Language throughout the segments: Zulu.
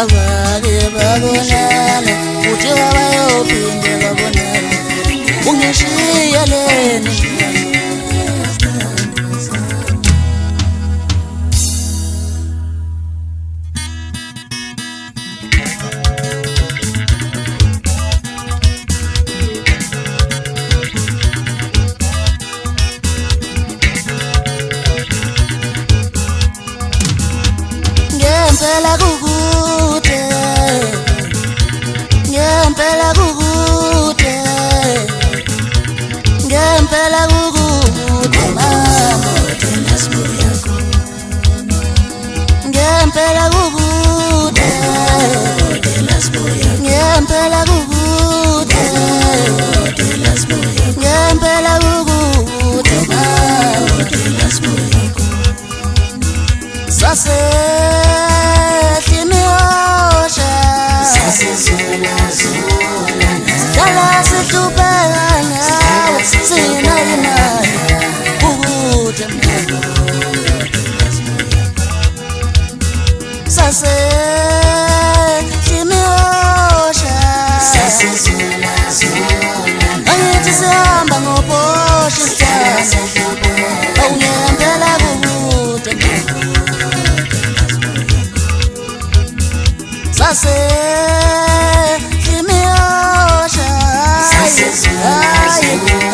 abake babonana uthi abayophinde babonana ungishiya leni ngempela kukude ngempela kukude ngempela kukude mama ngempela kukude ngempela kukude ngempela kukude mama sase Dala situbana sina imani ukude sase chimiosha angithi sihamba ngoposhe sasa awungempela kude sase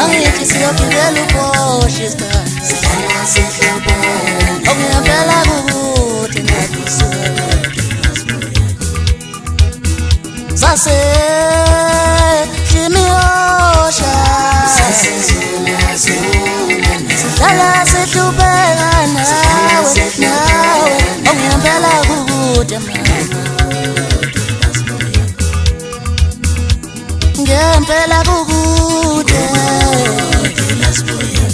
angithi siyogibela uposhe awungempela kude sase chimiosha dala situbeka nawe awungempela kude ngempela kukude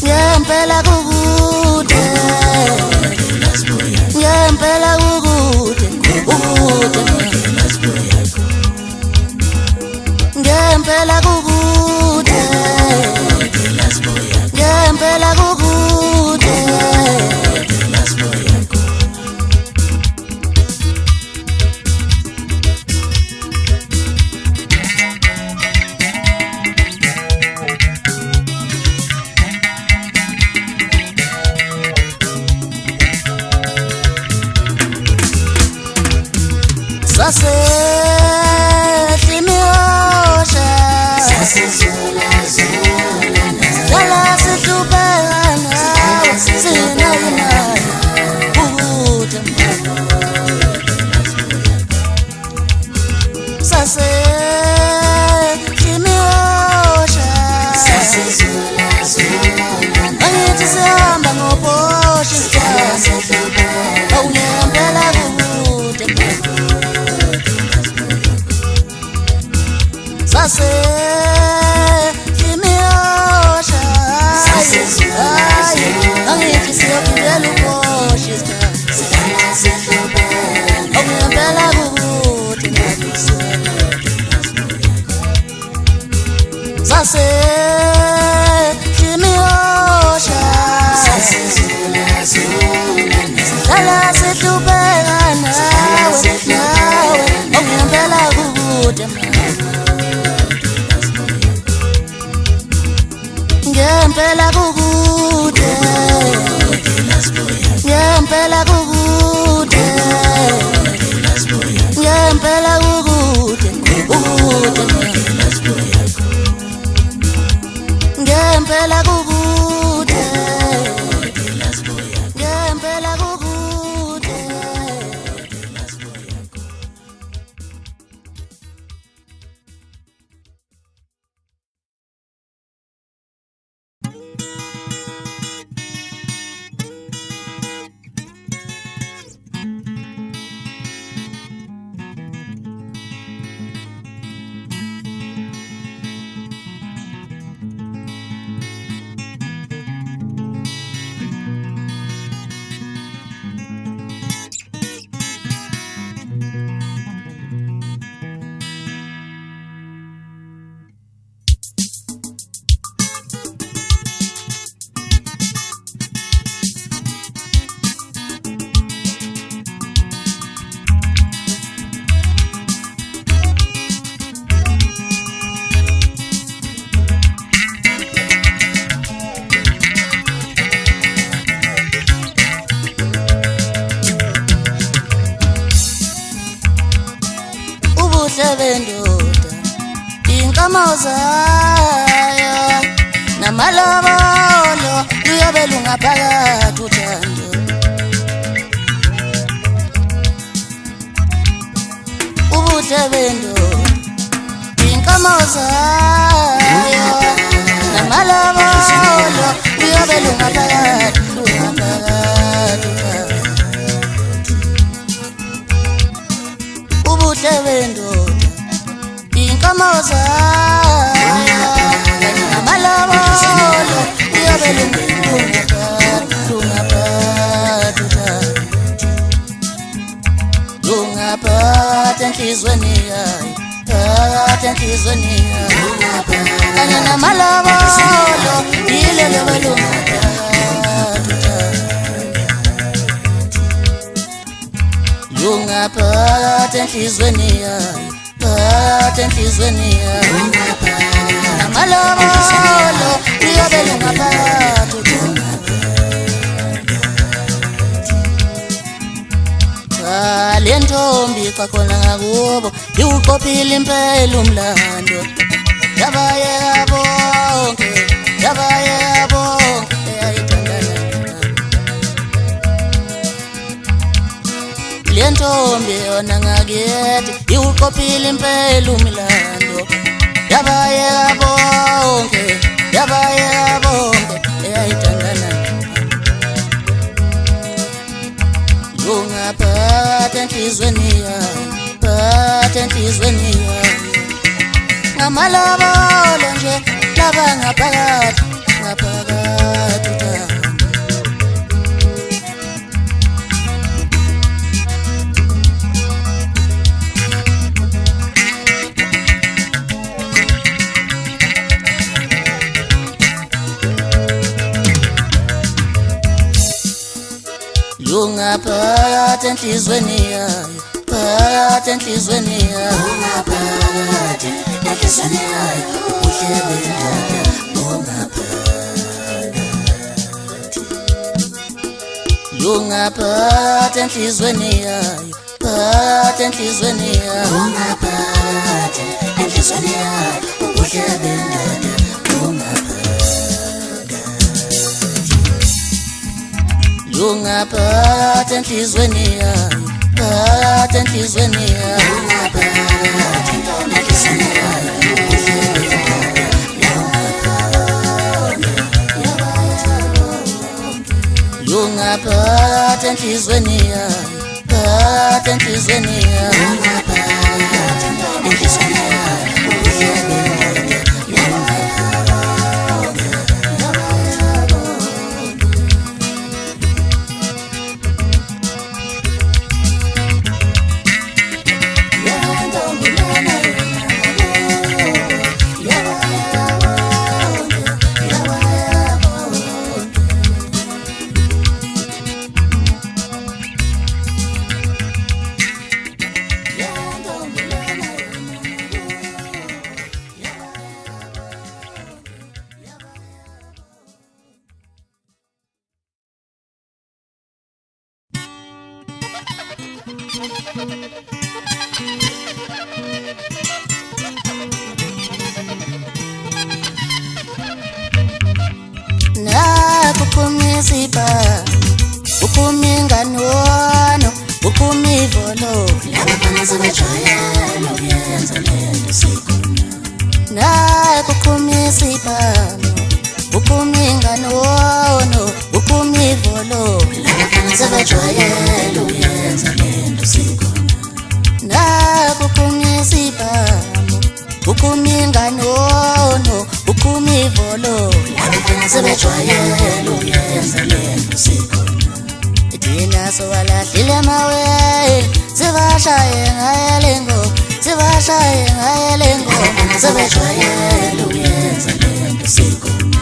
ngempela kukude ngempela kukude ukude ngempela kukude ngempela kukude sase chimiosha dala situbana sina imani ukude sase chimiosha angithi sihamba ngoposhe sasa awungempela kude sase chimiosha angithi siyogibela uposhe awungempela kude sase chimiosha dala situbeka nawe awungempela kude ngempela kukude ngempela kukude ngempela kukude ukude ngempela kukude ngempela kukude namalobolo luyobe lungaphakathi uthando. Ubuhle bendoda inkomo zayo namalobolo luyobe lungaphakathi uthando. Ubuhle bendoda inkomo zayo namalobolo luyobe lungaphatha enhlizweni yayo, phakathi enhlizweni yayo, kanye namalobolo yilelo lungaphatha enhlizweni yayo, phakathi enhlizweni yayo, namalobolo luyobe lungaphatha. Le ntombi xa khona ngakubo iwuqophile impela umlando, yabayeka bonke eyayithandana. Le ntombi yona ngakiyethi iwuqophile impela umlando, yabayeka bonke eyayithandana. Lungaphatha enhlizweni yayo, phakathi enhlizweni yayo, namalobolo nje laba ngaphakathi uthando. Lungaphatha enhlizweni yayo, phakathi enhlizweni yayo, phakathi enhlizweni yayo, ubuhle bendoda bungaphakathi. Lungaphatha enhlizweni yayo, phakathi enhlizweni yayo, phakathi enhlizweni yayo, ubuhle bendoda bungaphakathi. Lungaphatha enhlizweni yayo, phakathi enhlizweni yayo, phakathi enhlizweni yayo, lungaphatha enhlizweni yayo, phakathi enhlizweni yayo, phakathi enhlizweni yayo. Nakukumisipa ukuminganono ukumivolo labafana sebejwayele ukuyenza lento sikhona. Nakukumisipa ukuminganono ukumivolo labafana sebejwayele ukuyenza lento sikhona. Nakukumisipa ukuminganono ukumivolo labafana sebejwayele ukuyenza lento sikhona. Thina sowalahlile amawele sibashaye ngayalengo, sibashaye ngayalengo, sebejwayele ukuyenza lento sikhona.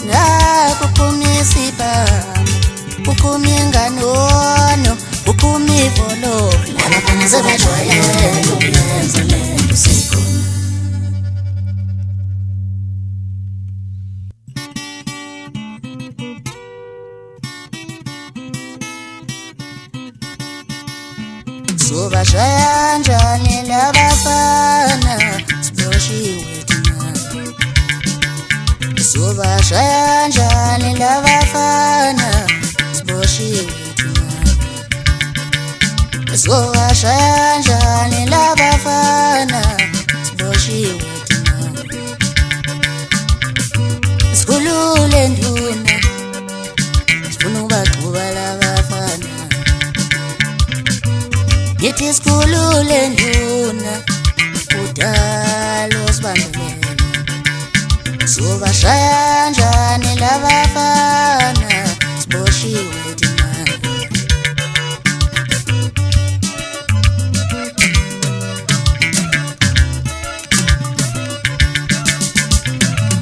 Nakukumisipa ukuminganono ukumivolo labafana sebejwayele ukuyenza lento sikhona. Sobashaya njani labafana siboshiwe thina, Sobashaya njani labafana siboshiwe thina Sobashaya njani labafana siboshiwe thina Sikhulule nduna sifuna ubagcuba labafana Ngithi sikhulule nduna udalo sibambelele Sobashaya njani labafana siboshiwe thina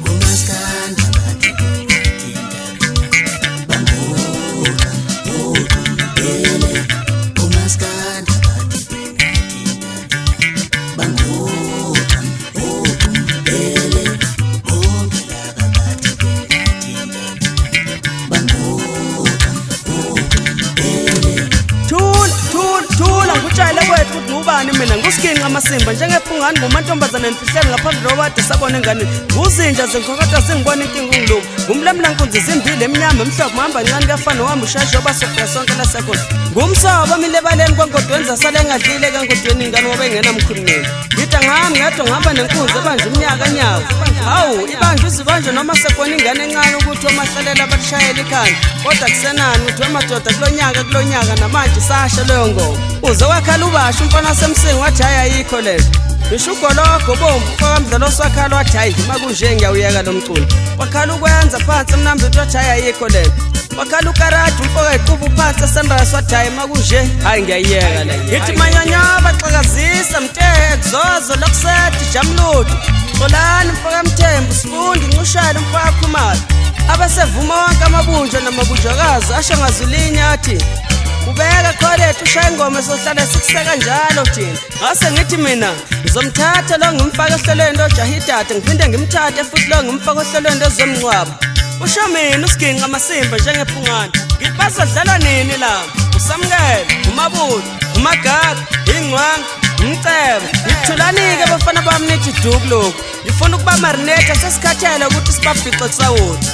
Umaskanda bathi banguka uqumbele Umaskanda bathi banguka uqumbele Ngutshayela kwethu ukuthi ngubani mina nguSkinqa Amasimba njengephungani ngumantombazana emfihlelo ngaphandle robade sabona engane nguzinja zenkokota zingibona inkinga ungiluma ngumlamla nkunzi zimbili emnyama emhlophe mahamba ncane kuyafana wami ushayisho basofika sonke lasekhona ngumsobo amile ebaleni kwangodweni sale engadlile kangodweni ingane ngoba engena mkhulumeli ngida ngami ngedwa ngihamba nenkunzi ebanje umnyaka nyaka hawu ibanje izibanje noma sekona ingane encane ukuthi omahlelela abashayela ikhanda kodwa kusenani ukuthi amadoda kulonyaka namanje sasha leyo ngoma uze wakhala ubasha umfana semsingi wathi hayi ayikho leyo ngisho ugologo bomvu kwakamdlalo oswakhala wathi hayi makunje ngiyawuyeka lo mculo wakhala ukwenza phansi emnambithi wathi hayi ayikho leyo wakhala ukaradi umfoka iqubu phansi esendrasi wathi hayi makunje hayi ngiyayiyeka leyo ngithi manyanyaba xakazisa mtehe kuzozo lokusethi jamludu xolani mfoka mthembu sifundi ncushayela umfoka khumalo abasevuma wonke amabunjwa namabunjwakazi asho ngazulinya athi ubeka kholethu ushaya ingoma sohlala sikuseka njalo thina ngase ngithi mina ngizomthatha lo ngimfaka ehlelweni lojahidade ngiphinde ngimthathe futhi lo ngimfaka ehlelweni lezomncwabo usho mina uSkinqa Amasimba njengephungane ngithi bazodlala nini la usamukele umabudu umagaga ingcwanga umcebo ngithulanike bafana bami nithi duku lokhu ngifuna ukuba marinate sesikhathele ukuthi sibabhixe kusawuthi